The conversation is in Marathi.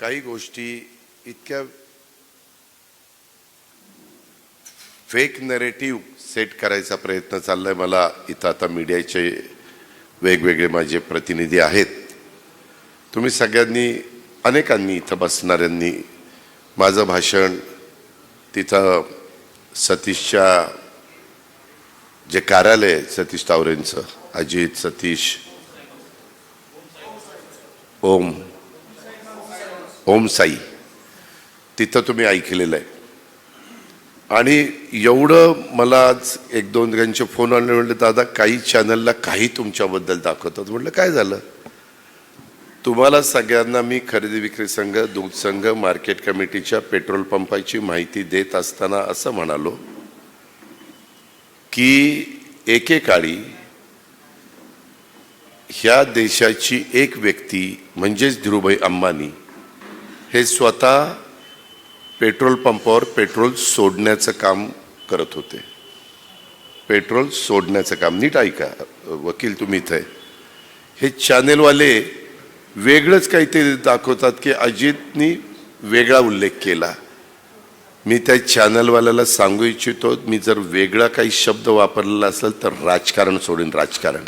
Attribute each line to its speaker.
Speaker 1: काही गोष्टी इतक्या फेक नरेटिव्ह सेट करायचा प्रयत्न चाललाय. मला इथं आता मीडियाचे वेगवेगळे माझे प्रतिनिधी आहेत. तुम्ही सगळ्यांनी अनेकांनी इथं बसणाऱ्यांनी माझं भाषण तिथं सतीशच्या जे कार्यालय आहे सतीश तावरेंचं, अजित सतीश ओम साई, तिथं तुम्ही ऐकलेलं आहे. आणि एवढं मला आज एक दोन जणांचे फोन आले, म्हटले दादा काही चॅनलला काही तुमच्याबद्दल दाखवतात. म्हटलं काय झालं? तुम्हाला सगळ्यांना मी खरेदी विक्री संघ, दूध संघ, मार्केट कमिटीच्या पेट्रोल पंपाची माहिती देत असताना असं म्हणालो की एकेकाळी ह्या देशाची एक व्यक्ती म्हणजेच धीरूभाई अंबानी हे स्वतः पेट्रोल पंपावर पेट्रोल सोडण्याचं काम करत होते. पेट्रोल सोडण्याचं काम. नीट ऐका वकील, तुम्ही इथे हे चॅनेलवाले वेगळंच काहीतरी दाखवतात की अजितनी वेगळा उल्लेख केला. मी त्या चॅनलवाल्याला सांगू इच्छितो, मी जर वेगळा काही शब्द वापरलेला असेल तर राजकारण सोडीन, राजकारण.